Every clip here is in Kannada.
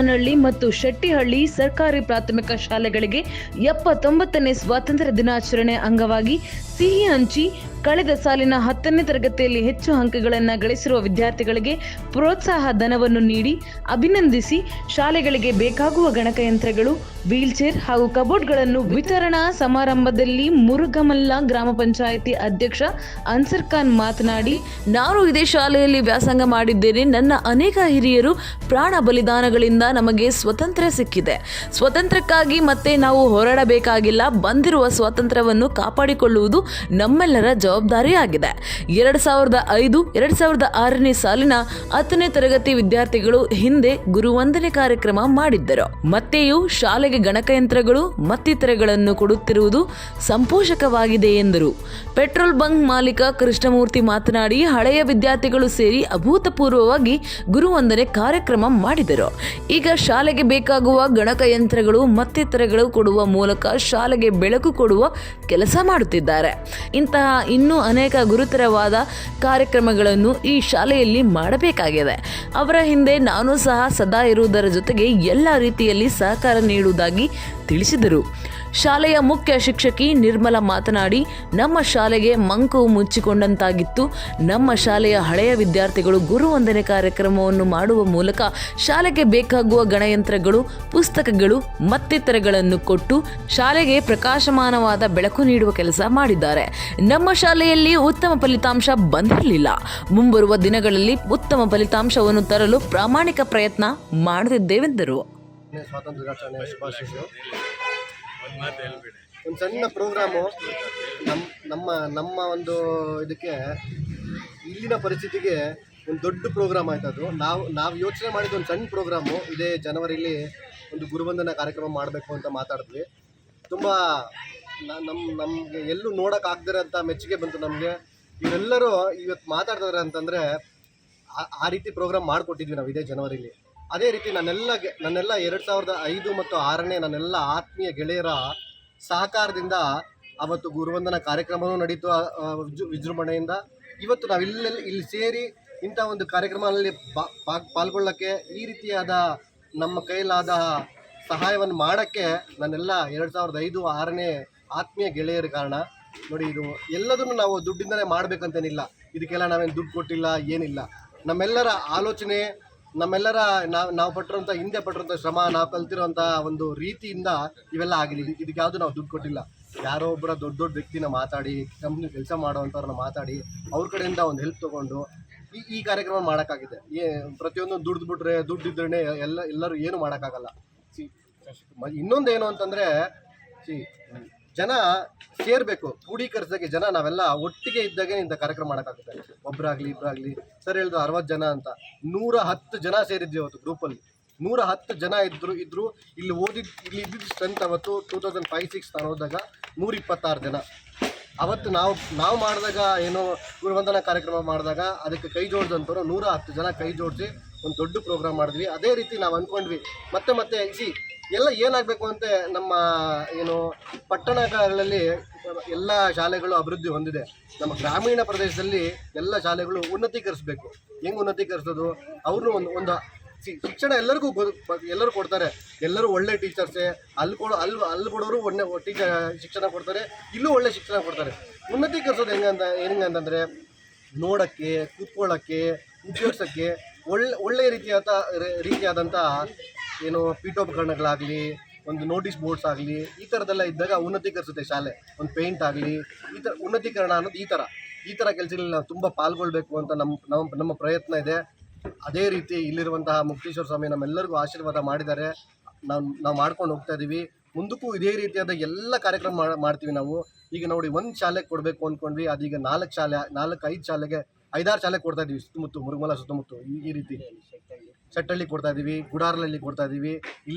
ದೇವನಹಳ್ಳಿ ಮತ್ತು ಶೆಟ್ಟಿಹಳ್ಳಿ ಸರ್ಕಾರಿ ಪ್ರಾಥಮಿಕ ಶಾಲೆಗಳಿಗೆ 79ನೇ ಸ್ವಾತಂತ್ರ್ಯ ದಿನಾಚರಣೆ ಅಂಗವಾಗಿ ಸಿಹಿ ಹಂಚಿ ಕಳೆದ ಸಾಲಿನ 10ನೇ ತರಗತಿಯಲ್ಲಿ ಹೆಚ್ಚು ಅಂಕಗಳನ್ನು ಗಳಿಸಿರುವ ವಿದ್ಯಾರ್ಥಿಗಳಿಗೆ ಪ್ರೋತ್ಸಾಹ ಧನವನ್ನು ನೀಡಿ ಅಭಿನಂದಿಸಿ ಶಾಲೆಗಳಿಗೆ ಬೇಕಾಗುವ ಗಣಕಯಂತ್ರಗಳು, ವೀಲ್ಚೇರ್ ಹಾಗೂ ಕಬೋರ್ಡ್ಗಳನ್ನು ವಿತರಣಾ ಸಮಾರಂಭದಲ್ಲಿ ಮುರುಗಮಲ್ಲ ಗ್ರಾಮ ಪಂಚಾಯಿತಿ ಅಧ್ಯಕ್ಷ ಅನ್ಸರ್ ಖಾನ್ ಮಾತನಾಡಿ, ನಾನು ಇದೇ ಶಾಲೆಯಲ್ಲಿ ವ್ಯಾಸಂಗ ಮಾಡಿದ್ದೇನೆ. ನನ್ನ ಅನೇಕ ಹಿರಿಯರು ಪ್ರಾಣ ಬಲಿದಾನಗಳಿಂದ ನಮಗೆ ಸ್ವಾತಂತ್ರ್ಯ ಸಿಕ್ಕಿದೆ. ಸ್ವಾತಂತ್ರ್ಯಕ್ಕಾಗಿ ಮತ್ತೆ ನಾವು ಹೋರಾಡಬೇಕಾಗಿಲ್ಲ. ಬಂದಿರುವ ಸ್ವಾತಂತ್ರ್ಯವನ್ನು ಕಾಪಾಡಿಕೊಳ್ಳುವುದು ನಮ್ಮೆಲ್ಲರ ಜವಾಬ್ದಾರಿಯಾಗಿದೆ. 2005-2006ನೇ ಸಾಲಿನ 10ನೇ ತರಗತಿ ವಿದ್ಯಾರ್ಥಿಗಳು ಹಿಂದೆ ಗುರುವಂದನೆ ಕಾರ್ಯಕ್ರಮ ಮಾಡಿದ್ದರು. ಮತ್ತೆಯೂ ಶಾಲೆಗೆ ಗಣಕಯಂತ್ರಗಳು ಮತ್ತಿತರಗಳನ್ನು ಕೊಡುತ್ತಿರುವುದು ಸಂತೋಷಕವಾಗಿದೆ ಎಂದರು. ಪೆಟ್ರೋಲ್ ಬಂಕ್ ಮಾಲೀಕ ಕೃಷ್ಣಮೂರ್ತಿ ಮಾತನಾಡಿ, ಹಳೆಯ ವಿದ್ಯಾರ್ಥಿಗಳು ಸೇರಿ ಅಭೂತಪೂರ್ವವಾಗಿ ಗುರುವಂದನೆ ಕಾರ್ಯಕ್ರಮ ಮಾಡಿದರು. ಈಗ ಶಾಲೆಗೆ ಬೇಕಾಗುವ ಗಣಕಯಂತ್ರಗಳು ಮತ್ತಿತರಗಳು ಕೊಡುವ ಮೂಲಕ ಶಾಲೆಗೆ ಬೆಳಕು ಕೊಡುವ ಕೆಲಸ ಮಾಡುತ್ತಿದ್ದಾರೆ. ಇಂತಹ ಇನ್ನೂ ಅನೇಕ ಗುರುತರವಾದ ಕಾರ್ಯಕ್ರಮಗಳನ್ನು ಈ ಶಾಲೆಯಲ್ಲಿ ಮಾಡಬೇಕಾಗಿದೆ. ಅವರ ಹಿಂದೆ ನಾನು ಸಹ ಸದಾ ಇರುವುದರ ಜೊತೆಗೆ ಎಲ್ಲ ರೀತಿಯಲ್ಲಿ ಸಹಕಾರ ನೀಡುವುದಾಗಿ ತಿಳಿಸಿದರು. ಶಾಲೆಯ ಮುಖ್ಯ ಶಿಕ್ಷಕಿ ನಿರ್ಮಲಾ ಮಾತನಾಡಿ, ನಮ್ಮ ಶಾಲೆಗೆ ಮಂಕು ಮುಚ್ಚಿಕೊಂಡಂತಾಗಿತ್ತು. ನಮ್ಮ ಶಾಲೆಯ ಹಳೆಯ ವಿದ್ಯಾರ್ಥಿಗಳು ಗುರುವಂದನೆ ಕಾರ್ಯಕ್ರಮವನ್ನು ಮಾಡುವ ಮೂಲಕ ಶಾಲೆಗೆ ಬೇಕಾಗುವ ಗಣಯಂತ್ರಗಳು, ಪುಸ್ತಕಗಳು ಮತ್ತಿತರಗಳನ್ನು ಕೊಟ್ಟು ಶಾಲೆಗೆ ಪ್ರಕಾಶಮಾನವಾದ ಬೆಳಕು ನೀಡುವ ಕೆಲಸ ಮಾಡಿದ್ದಾರೆ. ನಮ್ಮ ಶಾಲೆಯಲ್ಲಿ ಉತ್ತಮ ಫಲಿತಾಂಶ ಬಂದಿರಲಿಲ್ಲ. ಮುಂಬರುವ ದಿನಗಳಲ್ಲಿ ಉತ್ತಮ ಫಲಿತಾಂಶವನ್ನು ತರಲು ಪ್ರಾಮಾಣಿಕ ಪ್ರಯತ್ನ ಮಾಡುತ್ತಿದ್ದೇವೆಂದರು. ಒಂದು ಸಣ್ಣ ಪ್ರೋಗ್ರಾಮು ನಮ್ಮ ಒಂದು ಇದಕ್ಕೆ ಇಲ್ಲಿನ ಪರಿಸ್ಥಿತಿಗೆ ಒಂದು ದೊಡ್ಡ ಪ್ರೋಗ್ರಾಮ್ ಆಯ್ತು. ಅದು ನಾವು ಯೋಚನೆ ಮಾಡಿದ ಒಂದು ಸಣ್ಣ ಪ್ರೋಗ್ರಾಮು ಇದೇ ಜನವರಿಲಿ ಒಂದು ಗುರುವಂದನಾ ಕಾರ್ಯಕ್ರಮ ಮಾಡಬೇಕು ಅಂತ ಮಾತಾಡಿದ್ವಿ. ತುಂಬ ನಮಗೆ ಎಲ್ಲೂ ನೋಡೋಕ್ಕಾಗದಿರೋಂಥ ಮೆಚ್ಚುಗೆ ಬಂತು ನಮಗೆ. ಇವರೆಲ್ಲರೂ ಇವತ್ತು ಮಾತಾಡ್ತಾರೆ ಅಂತಂದರೆ ಆ ರೀತಿ ಪ್ರೋಗ್ರಾಮ್ ಮಾಡಿಕೊಟ್ಟಿದ್ವಿ ನಾವು ಇದೇ ಜನವರಿಲಿ. ಅದೇ ರೀತಿ ನನ್ನೆಲ್ಲ 2005 ಮತ್ತು 2006ನೇ ನನ್ನೆಲ್ಲ ಆತ್ಮೀಯ ಗೆಳೆಯರ ಸಹಕಾರದಿಂದ ಅವತ್ತು ಗುರುವಂದನಾ ಕಾರ್ಯಕ್ರಮವೂ ನಡೀತು ವಿಜೃಂಭಣೆಯಿಂದ. ಇವತ್ತು ನಾವು ಇಲ್ಲಿ ಸೇರಿ ಇಂಥ ಒಂದು ಕಾರ್ಯಕ್ರಮದಲ್ಲಿ ಪಾಲ್ಗೊಳ್ಳೋಕ್ಕೆ, ಈ ರೀತಿಯಾದ ನಮ್ಮ ಕೈಲಾದ ಸಹಾಯವನ್ನು ಮಾಡೋಕ್ಕೆ ನನ್ನೆಲ್ಲ 2005-2006ನೇ ಆತ್ಮೀಯ ಗೆಳೆಯರ ಕಾರಣ. ನೋಡಿ, ಇದು ಎಲ್ಲದನ್ನು ನಾವು ದುಡ್ಡಿಂದಲೇ ಮಾಡಬೇಕಂತೇನಿಲ್ಲ. ಇದಕ್ಕೆಲ್ಲ ನಾವೇನು ದುಡ್ಡು ಕೊಟ್ಟಿಲ್ಲ, ಏನಿಲ್ಲ. ನಮ್ಮೆಲ್ಲರ ಆಲೋಚನೆ, ನಮ್ಮೆಲ್ಲರ ನಾವು ಪಟ್ಟಿರೋಂಥ ಹಿಂದೆ ಪಟ್ಟಿರೋಂಥ ಶ್ರಮ, ನಾವು ಕಲ್ತಿರೋಂಥ ಒಂದು ರೀತಿಯಿಂದ ಇವೆಲ್ಲ ಆಗಿದೆ. ಇದಕ್ಕೆ ಯಾವುದು ನಾವು ದುಡ್ಡು ಕೊಟ್ಟಿಲ್ಲ. ಯಾರೋ ಒಬ್ಬರ ದೊಡ್ಡ ವ್ಯಕ್ತಿನ ಮಾತಾಡಿ, ಕಂಪ್ನಿ ಕೆಲಸ ಮಾಡೋವಂಥವ್ರನ್ನ ಮಾತಾಡಿ ಅವ್ರ ಕಡೆಯಿಂದ ಒಂದು ಹೆಲ್ಪ್ ತೊಗೊಂಡು ಈ ಕಾರ್ಯಕ್ರಮ ಮಾಡೋಕ್ಕಾಗಿದೆ. ಪ್ರತಿಯೊಂದು ದುಡ್ಡಿದ್ರೇ ಎಲ್ಲರೂ ಏನು ಮಾಡೋಕ್ಕಾಗಲ್ಲ. ಇನ್ನೊಂದೇನು ಅಂತಂದರೆ, ಜನ ಸೇರಬೇಕು, ಕ್ರೋಢೀಕರಿಸಿದಾಗೆ ಜನ ನಾವೆಲ್ಲ ಒಟ್ಟಿಗೆ ಇದ್ದಾಗೆ ಇಂಥ ಕಾರ್ಯಕ್ರಮ ಮಾಡೋಕ್ಕಾಗುತ್ತೆ. ಒಬ್ಬರಾಗಲಿ ಇಬ್ಬರಾಗಲಿ. ಸರ್ ಹೇಳಿದ್ರು 60 ಜನ ಅಂತ. 110 ಜನ ಸೇರಿದ್ವಿ ಅವತ್ತು ಗ್ರೂಪಲ್ಲಿ. 110 ಜನ ಇದ್ದರು. ಇಲ್ಲಿ ಇದ್ದಿದ್ದು ಸ್ಟ್ರೆಂತ್ ಅವತ್ತು 2005-06 ನಾನು ಹೋದಾಗ 126 ಜನ. ಅವತ್ತು ನಾವು ಮಾಡಿದಾಗ, ಏನೋ ಗುರುವಂದನಾ ಕಾರ್ಯಕ್ರಮ ಮಾಡಿದಾಗ ಅದಕ್ಕೆ ಕೈ ಜೋಡಿದಂಥವ್ರು 110 ಜನ ಕೈ ಜೋಡಿಸಿ ಒಂದು ದೊಡ್ಡ ಪ್ರೋಗ್ರಾಮ್ ಮಾಡಿದ್ವಿ. ಅದೇ ರೀತಿ ನಾವು ಅಂದ್ಕೊಂಡ್ವಿ ಮತ್ತೆ ಎಲ್ಲ ಏನಾಗಬೇಕು ಅಂತ ನಮ್ಮ ಪಟ್ಟಣಗಳಲ್ಲಿ ಎಲ್ಲ ಶಾಲೆಗಳು ಅಭಿವೃದ್ಧಿ ಹೊಂದಿದೆ. ನಮ್ಮ ಗ್ರಾಮೀಣ ಪ್ರದೇಶದಲ್ಲಿ ಎಲ್ಲ ಶಾಲೆಗಳು ಉನ್ನತೀಕರಿಸಬೇಕು. ಹೆಂಗೆ ಉನ್ನತೀಕರಿಸೋದು? ಅವ್ರನ್ನೂ ಒಂದು ಶಿಕ್ಷಣ ಎಲ್ಲರೂ ಕೊಡ್ತಾರೆ. ಎಲ್ಲರೂ ಒಳ್ಳೆ ಟೀಚರ್ಸೇ. ಅಲ್ಲಿ ಕೊಡೋರು ಒಳ್ಳೆ ಶಿಕ್ಷಣ ಕೊಡ್ತಾರೆ, ಇಲ್ಲೂ ಒಳ್ಳೆ ಶಿಕ್ಷಣ ಕೊಡ್ತಾರೆ. ಉನ್ನತೀಕರಿಸೋದು ಹೆಂಗಂತಂದರೆ ನೋಡೋಕ್ಕೆ, ಕೂತ್ಕೊಳ್ಳೋಕ್ಕೆ, ಉಪಯೋಗಿಸೋಕ್ಕೆ ಒಳ್ಳೆಯ ರೀತಿಯಾದಂಥ ಪೀಠೋಪಕರಣಗಳಾಗಲಿ, ಒಂದು ನೋಟಿಸ್ ಬೋರ್ಡ್ಸ್ ಆಗಲಿ, ಈ ಥರದ್ದೆಲ್ಲ ಇದ್ದಾಗ ಉನ್ನತೀಕರಿಸುತ್ತೆ ಶಾಲೆ. ಒಂದು ಪೇಂಟ್ ಆಗಲಿ, ಈ ಥರ ಉನ್ನತೀಕರಣ ಅನ್ನೋದು ಈ ಥರ ಕೆಲಸಗಳಲ್ಲಿ ನಾವು ತುಂಬ ಪಾಲ್ಗೊಳ್ಬೇಕು ಅಂತ ನಮ್ಮ ಪ್ರಯತ್ನ ಇದೆ. ಅದೇ ರೀತಿ ಇಲ್ಲಿರುವಂತಹ ಮುಕ್ತೇಶ್ವರ ಸ್ವಾಮಿ ನಮ್ಮೆಲ್ಲರಿಗೂ ಆಶೀರ್ವಾದ ಮಾಡಿದ್ದಾರೆ. ನಾವು ಮಾಡ್ಕೊಂಡು ಹೋಗ್ತಾ ಇದ್ದೀವಿ. ಮುಂದಕ್ಕೂ ಇದೇ ರೀತಿಯಾದ ಎಲ್ಲ ಕಾರ್ಯಕ್ರಮ ಮಾಡ್ತೀವಿ ನಾವು. ಈಗ ನೋಡಿ, ಒಂದು ಶಾಲೆಗೆ ಕೊಡಬೇಕು ಅಂದ್ಕೊಂಡ್ವಿ, ಅದೀಗ 4-5 ಶಾಲೆಗೆ, 5-6 ಶಾಲೆಗೆ ಕೊಡ್ತಾ ಇದ್ದೀವಿ. ಮುರುಗಮಲ ಸುತ್ತಮುತ್ತ ಈ ರೀತಿ ಶೆಟ್ಟಳ್ಳಿ ಕೊಡ್ತಾ ಇದ್ದೀವಿ, ಗುಡಾರ್ಲಲ್ಲಿ ಕೊಡ್ತಾ ಇದ್ದೀವಿ.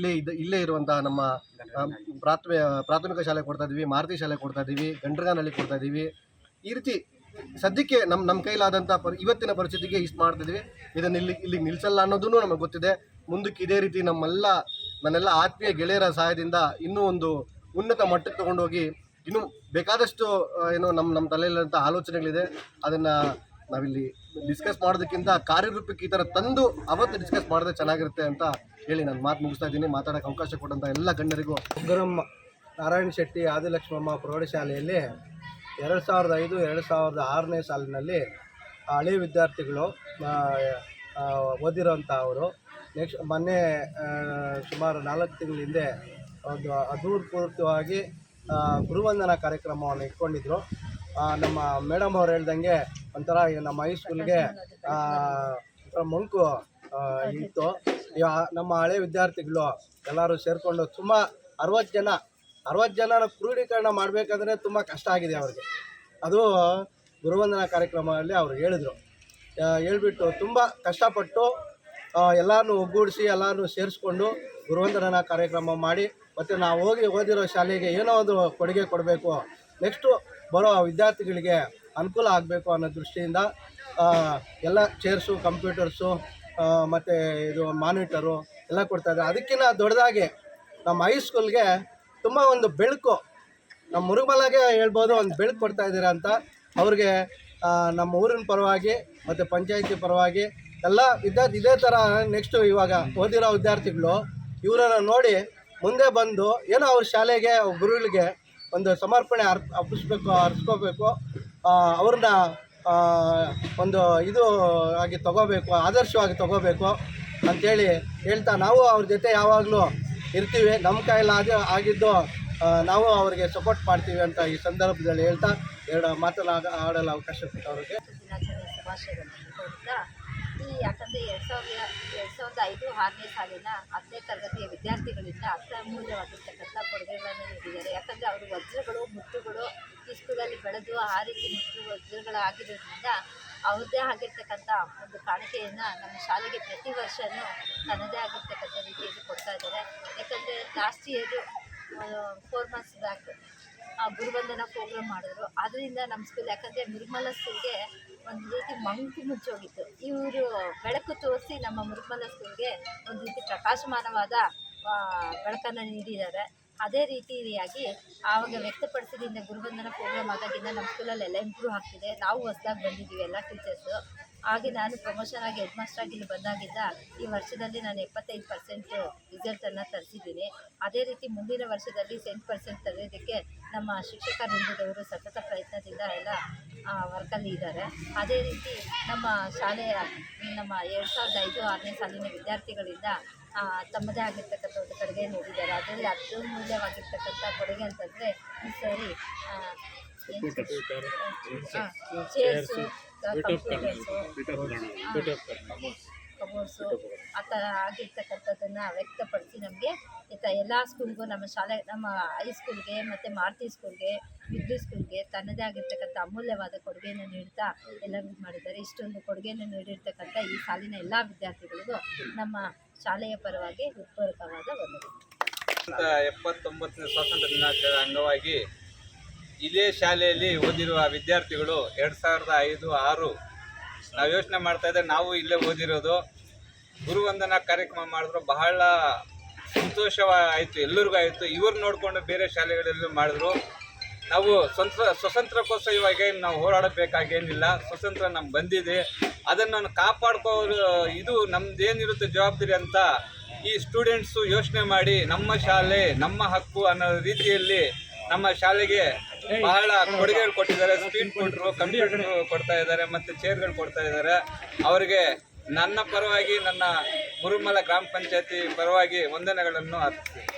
ಇಲ್ಲೇ ಇರುವಂತಹ ನಮ್ಮ ಪ್ರಾಥಮಿಕ ಶಾಲೆ ಕೊಡ್ತಾ ಇದ್ದೀವಿ, ಮಾರುತಿ ಶಾಲೆ ಕೊಡ್ತಾ ಇದ್ದೀವಿ, ಗಂಡ್ರಗಾನಲ್ಲಿ ಕೊಡ್ತಾ ಇದ್ದೀವಿ. ಈ ರೀತಿ ಸದ್ಯಕ್ಕೆ ನಮ್ಮ ಕೈಲಾದಂಥ ಇವತ್ತಿನ ಪರಿಸ್ಥಿತಿಗೆ ಇಷ್ಟು ಮಾಡ್ತಿದ್ವಿ. ಇದನ್ನು ಇಲ್ಲಿಗೆ ನಿಲ್ಲಿಸಲ್ಲ ಅನ್ನೋದೂ ನಮಗೆ ಗೊತ್ತಿದೆ. ಮುಂದಕ್ಕೆ ಇದೇ ರೀತಿ ನನ್ನೆಲ್ಲ ಆತ್ಮೀಯ ಗೆಳೆಯರ ಸಹಾಯದಿಂದ ಇನ್ನೂ ಒಂದು ಉನ್ನತ ಮಟ್ಟಕ್ಕೆ ತೊಗೊಂಡೋಗಿ, ಇನ್ನೂ ಬೇಕಾದಷ್ಟು ನಮ್ಮ ತಲೆಯಲ್ಲಿರುವಂಥ ಆಲೋಚನೆಗಳಿದೆ. ಅದನ್ನು ನಾವಿಲ್ಲಿ ಡಿಸ್ಕಸ್ ಮಾಡೋದಕ್ಕಿಂತ ಕಾರ್ಯರೂಪಕ್ಕೆ ಈ ಥರ ತಂದು ಅವತ್ತು ಡಿಸ್ಕಸ್ ಮಾಡಿದ್ರೆ ಚೆನ್ನಾಗಿರುತ್ತೆ ಅಂತ ಹೇಳಿ ನಾನು ಮಾತು ಮುಗಿಸ್ತಾ ಇದ್ದೀನಿ. ಮಾತಾಡೋಕ್ಕೆ ಅವಕಾಶ ಕೊಟ್ಟಂಥ ಎಲ್ಲ ಗಣ್ಯರಿಗೂ ಉಗ್ರಮ್ಮ ನಾರಾಯಣ ಶೆಟ್ಟಿ ಆದಿಲಕ್ಷ್ಮಮ್ಮ ಪ್ರೌಢಶಾಲೆಯಲ್ಲಿ 2005-2006ನೇ ಸಾಲಿನಲ್ಲಿ ಹಳೆ ವಿದ್ಯಾರ್ಥಿಗಳು ಓದಿರೋಂಥ ಅವರು ಮೊನ್ನೆ ಸುಮಾರು 4 ತಿಂಗಳ ಹಿಂದೆ ಒಂದು ಅಧೂರ್ಪೂರ್ವಕವಾಗಿ ಗುರುವಂದನಾ ಕಾರ್ಯಕ್ರಮವನ್ನು ಇಟ್ಕೊಂಡಿದ್ರು. ನಮ್ಮ ಮೇಡಮ್ ಅವ್ರು ಹೇಳ್ದಂಗೆ ಒಂಥರ ನಮ್ಮ ಹೈಸ್ಕೂಲ್ಗೆ ಒಂಥರ ಮಂಕು ಇತ್ತು. ನಮ್ಮ ಹಳೆ ವಿದ್ಯಾರ್ಥಿಗಳು ಎಲ್ಲರೂ ಸೇರಿಕೊಂಡು ಸುಮಾರು 60 ಜನನ ಕ್ರೋಢೀಕರಣ ಮಾಡಬೇಕಂದ್ರೆ ತುಂಬ ಕಷ್ಟ ಆಗಿದೆ ಅವ್ರಿಗೆ. ಅದು ಗುರುವಂದನಾ ಕಾರ್ಯಕ್ರಮದಲ್ಲಿ ಅವರು ಹೇಳ್ಬಿಟ್ಟು ತುಂಬ ಕಷ್ಟಪಟ್ಟು ಎಲ್ಲರನ್ನೂ ಒಗ್ಗೂಡಿಸಿ ಎಲ್ಲರನ್ನೂ ಸೇರಿಸ್ಕೊಂಡು ಗುರುವಂದನಾ ಕಾರ್ಯಕ್ರಮ ಮಾಡಿ ಮತ್ತು ನಾವು ಓದಿರೋ ಶಾಲೆಗೆ ಏನೋ ಒಂದು ಕೊಡುಗೆ ಕೊಡಬೇಕು, ನೆಕ್ಸ್ಟು ಬರೋ ವಿದ್ಯಾರ್ಥಿಗಳಿಗೆ ಅನುಕೂಲ ಆಗಬೇಕು ಅನ್ನೋ ದೃಷ್ಟಿಯಿಂದ ಎಲ್ಲ ಚೇರ್ಸು, ಕಂಪ್ಯೂಟರ್ಸು ಮತ್ತು ಇದು ಮಾನಿಟರು ಎಲ್ಲ ಕೊಡ್ತಾಯಿದ್ದಾರೆ. ಅದಕ್ಕಿಂತ ದೊಡ್ಡದಾಗಿ ನಮ್ಮ ಹೈಸ್ಕೂಲ್ಗೆ ತುಂಬ ಒಂದು ಬೆಳಕು, ನಮ್ಮ ಮುರುಗಮಲೆಗೆ ಹೇಳ್ಬೋದು, ಒಂದು ಬೆಳಕು ಕೊಡ್ತಾಯಿದ್ದೀರಾ ಅಂತ ಅವ್ರಿಗೆ ನಮ್ಮ ಊರಿನ ಪರವಾಗಿ ಮತ್ತು ಪಂಚಾಯಿತಿ ಪರವಾಗಿ ಎಲ್ಲ ಇದೇ ಥರ ನೆಕ್ಸ್ಟು ಇವಾಗ ಓದಿರೋ ವಿದ್ಯಾರ್ಥಿಗಳು ಇವರನ್ನು ನೋಡಿ ಮುಂದೆ ಬಂದು ಏನೋ ಅವ್ರ ಶಾಲೆಗೆ ಗುರುಗಳಿಗೆ ಒಂದು ಸಮರ್ಪಣೆ ಅರ್ಸ್ಕೋಬೇಕು, ಅವ್ರನ್ನ ಒಂದು ಇದು ಆಗಿ ತಗೋಬೇಕು, ಆದರ್ಶವಾಗಿ ತಗೋಬೇಕು ಅಂಥೇಳಿ ಹೇಳ್ತಾ ನಾವು ಅವ್ರ ಜೊತೆ ಯಾವಾಗಲೂ ಇರ್ತೀವಿ. ನಮ್ಮ ಕೈಯಲ್ಲಿ ಆಗಿದ್ದು ನಾವು ಅವರಿಗೆ ಸಪೋರ್ಟ್ ಮಾಡ್ತೀವಿ ಅಂತ ಈ ಸಂದರ್ಭದಲ್ಲಿ ಹೇಳ್ತಾ ಆಡಲು ಅವಕಾಶ ಕೊಟ್ಟವ್ರಿಗೆ ದಿನಾಚರಣೆ ಶುಭಾಶಯಗಳನ್ನು ಕೋರುತ್ತಾ ಯಾಕಂದರೆ 2005-6ನೇ ಸಾಲಿನ 10ನೇ ತರಗತಿಯ ವಿದ್ಯಾರ್ಥಿಗಳಿಂದ ಅತ್ಯಮೂಲ್ಯವಾಗಿರ್ತಕ್ಕಂಥ ಕೊಡುಗೆಗಳನ್ನು ನೀಡಿದ್ದಾರೆ. ಯಾಕಂದರೆ ಅವರು ವಜ್ರಗಳು, ಮುತ್ತುಗಳು ಈ ಸ್ಕೂಲಲ್ಲಿ ಬೆಳೆದು ಆ ರೀತಿ ವಜ್ರಗಳಾಗಿರೋದ್ರಿಂದ ಅವ್ರದ್ದೇ ಆಗಿರ್ತಕ್ಕಂಥ ಒಂದು ಕಾಣಿಕೆಯನ್ನು ನಮ್ಮ ಶಾಲೆಗೆ ಪ್ರತಿ ವರ್ಷವೂ ತನ್ನದೇ ಆಗಿರ್ತಕ್ಕಂಥ ರೀತಿಯಲ್ಲಿ ಕೊಡ್ತಾ ಇದ್ದಾರೆ. ಯಾಕಂದರೆ last year 4 months back Guruvandana programme ಮಾಡಿದ್ರು. ಅದರಿಂದ ನಮ್ಮ ಸ್ಕೂಲ್, ಯಾಕಂದರೆ ಮುರುಗಮಲ ಸ್ಕೂಲ್ಗೆ ಒಂದು ರೀತಿ ಮಂಕು ಮುಚ್ಚೋಗಿತ್ತು. ಇವರು ಬೆಳಕು ತೋರಿಸಿ ನಮ್ಮ ಮುರುಗಮಲ ಸ್ಕೂಲ್ಗೆ ಒಂದು ರೀತಿ ಪ್ರಕಾಶಮಾನವಾದ ಬೆಳಕನ್ನು ನೀಡಿದ್ದಾರೆ. ಅದೇ ರೀತಿಯಾಗಿ ಆವಾಗ ವ್ಯಕ್ತಪಡಿಸಿದಿಂದ ಗುರುವಂದನಾ ಪ್ರೋಗ್ರಾಮ್ ಆದಾಗಿಂದ ನಮ್ಮ ಸ್ಕೂಲಲ್ಲೆಲ್ಲ ಇಂಪ್ರೂವ್ ಆಗ್ತಿದೆ. ನಾವು ಹೊಸದಾಗಿ ಬಂದಿದ್ದೀವಿ ಎಲ್ಲ ಟೀಚರ್ಸು. ಹಾಗೆ ನಾನು ಪ್ರಮೋಷನ್ ಆಗಿ ಹೆಡ್ ಮಾಸ್ಟರ್ ಆಗಿ ಇಲ್ಲಿ ಬಂದಾಗಿದ್ದ ಈ ವರ್ಷದಲ್ಲಿ ನಾನು 75% ರಿಸಲ್ಟನ್ನು ತರಿಸಿದ್ದೀನಿ. ಅದೇ ರೀತಿ ಮುಂದಿನ ವರ್ಷದಲ್ಲಿ 100% ತರೋದಕ್ಕೆ ನಮ್ಮ ಶಿಕ್ಷಕ ವೃಂದದವರು ಸತತ ಪ್ರಯತ್ನದಿಂದ ಎಲ್ಲ ವರ್ಕಲ್ಲಿ ಇದ್ದಾರೆ. ಅದೇ ರೀತಿ ನಮ್ಮ ಶಾಲೆಯ ನಮ್ಮ 2005-6ನೇ ಸಾಲಿನ ವಿದ್ಯಾರ್ಥಿಗಳಿಂದ ತಮ್ಮದೇ ಆಗಿರ್ತಕ್ಕಂಥ ಒಂದು ಕೊಡುಗೆ ನೀಡಿದ್ದಾರೆ. ಅದರಲ್ಲಿ ಅತ್ಯಮೂಲ್ಯವಾಗಿರ್ತಕ್ಕಂಥ ಕೊಡುಗೆ ಅಂತಂದರೆ ಈ ಸರಿ ಚೇರ್ಸು, ಕಬೋರ್ಡ್ಸು ಆ ಥರ ಆಗಿರ್ತಕ್ಕಂಥದ್ದನ್ನು ವ್ಯಕ್ತಪಡಿಸಿ ನಮಗೆ ಎಲ್ಲ ಸ್ಕೂಲ್ಗೂ, ನಮ್ಮ ಶಾಲೆ, ನಮ್ಮ ಹೈಸ್ಕೂಲ್ಗೆ ಮತ್ತು ಮಾರುತಿ ಸ್ಕೂಲ್ಗೆ, ಮಿಡ್ಲ್ ಸ್ಕೂಲ್ಗೆ ತನ್ನದೇ ಆಗಿರ್ತಕ್ಕಂಥ ಅಮೂಲ್ಯವಾದ ಕೊಡುಗೆಯನ್ನು ನೀಡ್ತಾ ಎಲ್ಲರಿಗೂ ಮಾಡಿದ್ದಾರೆ. ಇಷ್ಟೊಂದು ಕೊಡುಗೆಯನ್ನು ನೀಡಿರ್ತಕ್ಕಂಥ ಈ ಸಾಲಿನ ಎಲ್ಲ ವಿದ್ಯಾರ್ಥಿಗಳಿಗೂ ನಮ್ಮ ಶಾಲೆಯ ಪರವಾಗಿ ಹೃತ್ಪೂರ್ವಕವಾದ ವಂದನೆಗಳು. 79ನೇ ಸ್ವಾತಂತ್ರ್ಯ ದಿನಾಚರಣೆ ಅಂಗವಾಗಿ ಇದೇ ಶಾಲೆಯಲ್ಲಿ ಓದಿರುವ ವಿದ್ಯಾರ್ಥಿಗಳು 2005-6 ನಾವು ಯೋಚನೆ ಮಾಡ್ತಾಯಿದ್ದೆ. ನಾವು ಇಲ್ಲೇ ಓದಿರೋದು. ಗುರುವಂದನಾ ಕಾರ್ಯಕ್ರಮ ಮಾಡಿದ್ರು, ಬಹಳ ಸಂತೋಷವಾಯಿತು, ಎಲ್ಲರಿಗೂ ಆಯಿತು. ಇವ್ರು ನೋಡಿಕೊಂಡು ಬೇರೆ ಶಾಲೆಗಳಲ್ಲೂ ಮಾಡಿದ್ರು. ನಾವು ಸ್ವತಂತ್ರಕ್ಕೋಸ್ಕರ ಇವಾಗ ನಾವು ಹೋರಾಡಬೇಕಾಗೇನಿಲ್ಲ. ಸ್ವತಂತ್ರ ನಮ್ಗೆ ಬಂದಿದೆ, ಅದನ್ನು ಕಾಪಾಡ್ಕೋರು ಇದು ನಮ್ಮದೇನಿರುತ್ತೆ ಜವಾಬ್ದಾರಿ ಅಂತ ಈ ಸ್ಟೂಡೆಂಟ್ಸು ಯೋಚನೆ ಮಾಡಿ ನಮ್ಮ ಶಾಲೆ ನಮ್ಮ ಹಕ್ಕು ಅನ್ನೋ ರೀತಿಯಲ್ಲಿ ನಮ್ಮ ಶಾಲೆಗೆ ಬಹಳ ಕೊಡುಗೆಗಳು ಕೊಟ್ಟಿದ್ದಾರೆ. ಸ್ಪೀಡ್ ಕೊಟ್ಟರು, ಕಂಪ್ಯೂಟರ್ ಕೊಡ್ತಾ ಇದ್ದಾರೆ ಮತ್ತು ಚೇರ್ಗಳು ಕೊಡ್ತಾ ಇದ್ದಾರೆ. ಅವರಿಗೆ ನನ್ನ ಪರವಾಗಿ, ನನ್ನ ಮುರುಗಮಲ ಗ್ರಾಮ ಪಂಚಾಯತಿ ಪರವಾಗಿ ವಂದನೆಗಳನ್ನು ಅರ್ಪಿಸ್ತೀನಿ.